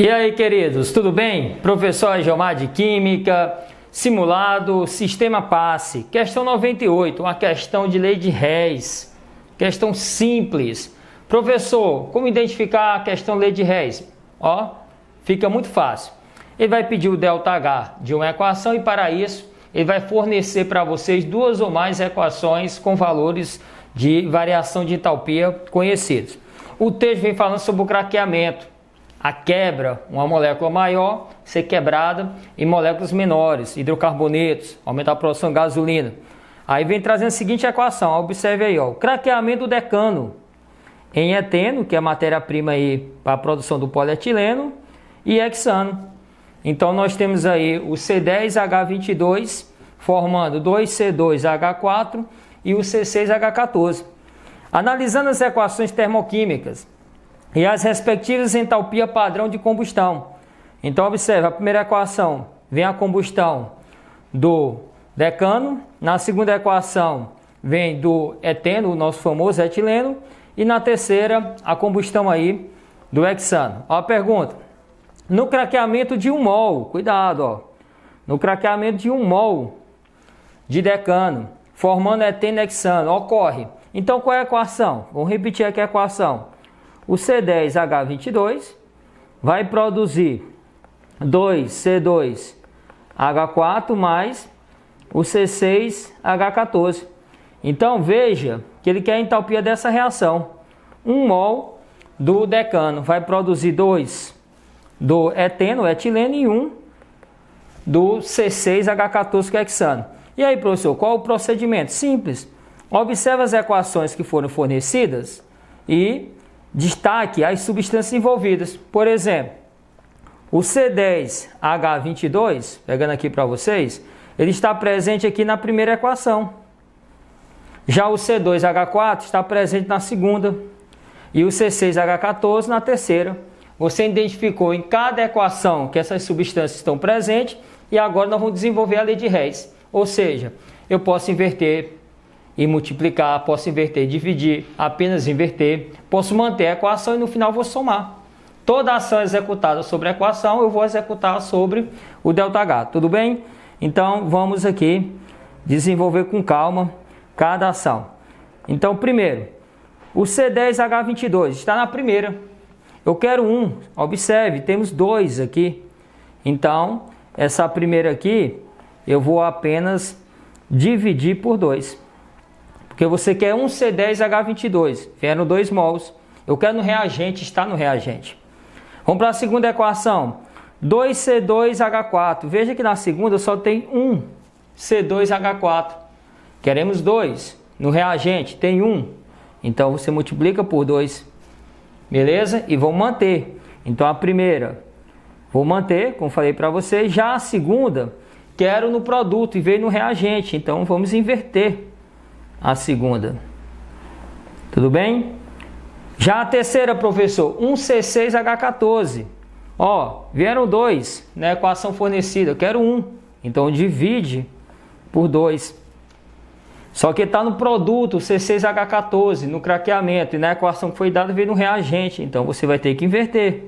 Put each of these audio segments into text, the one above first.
E aí, queridos, tudo bem? Professor Gilmar de Química, simulado, sistema passe, questão 98, uma questão de lei de Hess, questão simples. Professor, como identificar a questão lei de Hess? Ó, fica muito fácil. Ele vai pedir o ΔH de uma equação e para isso ele vai fornecer para vocês duas ou mais equações com valores de variação de entalpia conhecidos. O texto vem falando sobre o craqueamento. A quebra, uma molécula maior, ser quebrada em moléculas menores, hidrocarbonetos, aumentar a produção de gasolina. Aí vem trazendo a seguinte equação, observe aí, ó, o craqueamento do decano em eteno, que é a matéria-prima aí para a produção do polietileno, e hexano. Então nós temos aí o C10H22 formando 2C2H4 e o C6H14. Analisando as equações termoquímicas e as respectivas entalpia padrão de combustão. Então observe, a primeira equação vem a combustão do decano, na segunda equação vem do eteno, o nosso famoso etileno, e na terceira a combustão aí do hexano. Ó a pergunta, no craqueamento de 1 mol, cuidado, ó, no craqueamento de 1 mol de decano, formando eteno e hexano, ocorre. Então qual é a equação? Vamos repetir aqui a equação. O C10H22 vai produzir 2C2H4 mais o C6H14. Então veja que ele quer a entalpia dessa reação. 1 mol do decano vai produzir 2 do eteno, etileno, e 1 do C6H14, que é hexano. E aí, professor, qual o procedimento? Simples. Observe as equações que foram fornecidas e destaque as substâncias envolvidas. Por exemplo, o C10H22, pegando aqui para vocês, ele está presente aqui na primeira equação. Já o C2H4 está presente na segunda e o C6H14 na terceira. Você identificou em cada equação que essas substâncias estão presentes e agora nós vamos desenvolver a lei de Hess. Ou seja, eu posso inverter e multiplicar, posso inverter e dividir, apenas inverter, posso manter a equação e no final vou somar. Toda ação executada sobre a equação eu vou executar sobre o ΔH, tudo bem? Então vamos aqui desenvolver com calma cada ação. Então primeiro, o C10H22 está na primeira. Eu quero 1, observe, temos 2 aqui. Então essa primeira aqui eu vou apenas dividir por 2. Porque você quer um C10H22, vieram 2 mols. Eu quero no reagente, está no reagente. Vamos para a segunda equação. 2C2H4. Veja que na segunda só tem um C2H4. Queremos 2. No reagente tem 1. Então você multiplica por 2. Beleza? E vamos manter. Então a primeira vou manter, como falei para vocês. Já a segunda quero no produto e veio no reagente. Então vamos inverter a segunda. Tudo bem? Já a terceira, professor, um C6H14. Ó, vieram 2 na equação fornecida. Eu quero 1. Então divide por 2. Só que está no produto C6H14, no craqueamento. E na equação que foi dada veio no reagente. Então você vai ter que inverter.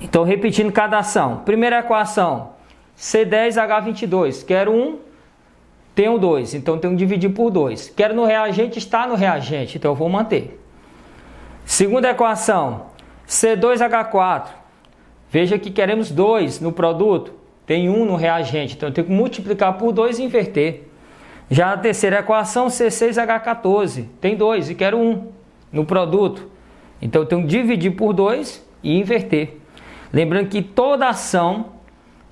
Então repetindo cada ação. Primeira equação, C10H22. Quero 1. Tenho 2, então tenho que dividir por 2. Quero no reagente, está no reagente, então eu vou manter. Segunda equação, C2H4. Veja que queremos 2 no produto, tem 1 no reagente, então eu tenho que multiplicar por 2 e inverter. Já a terceira equação, C6H14. Tem 2 e quero 1 no produto, então eu tenho que dividir por 2 e inverter. Lembrando que toda ação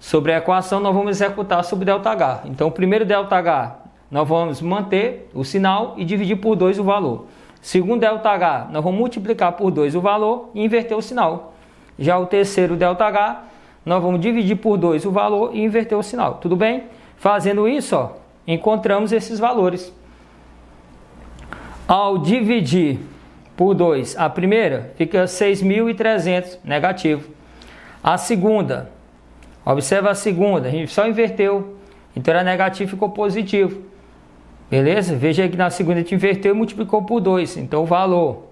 sobre a equação nós vamos executar sobre ΔH. Então o primeiro ΔH nós vamos manter o sinal e dividir por 2 o valor. Segundo ΔH nós vamos multiplicar por 2 o valor e inverter o sinal. Já o terceiro ΔH nós vamos dividir por 2 o valor e inverter o sinal. Tudo bem? Fazendo isso, ó, encontramos esses valores. Ao dividir por 2 a primeira fica 6.300 negativo. A segunda, observa a segunda, a gente só inverteu, então era negativo, ficou positivo. Beleza? Veja que na segunda a gente inverteu e multiplicou por 2. Então o valor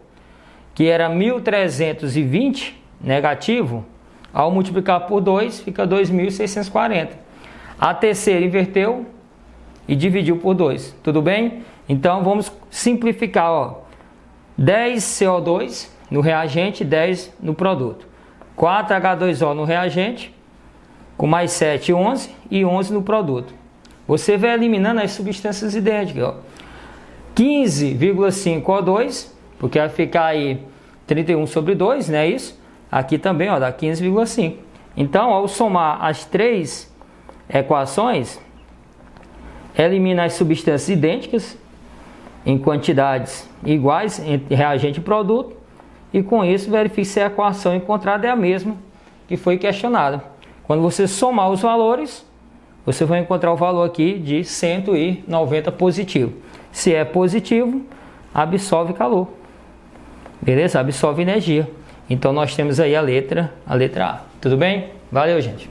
que era 1.320 negativo, ao multiplicar por 2 fica 2.640. A terceira inverteu e dividiu por 2, tudo bem? Então vamos simplificar, ó. 10 CO2 no reagente, 10 no produto. 4 H2O no reagente, com mais 7, 11 e 11 no produto. Você vai eliminando as substâncias idênticas, ó. 15,5 O2, porque vai ficar aí 31 sobre 2, não é isso? Aqui também, ó, dá 15,5. Então, ao somar as três equações, elimina as substâncias idênticas em quantidades iguais entre reagente e produto, e com isso verifique se a equação encontrada é a mesma que foi questionada. Quando você somar os valores, você vai encontrar o valor aqui de 190 positivo. Se é positivo, absorve calor. Beleza? Absorve energia. Então nós temos aí a letra A. Tudo bem? Valeu, gente!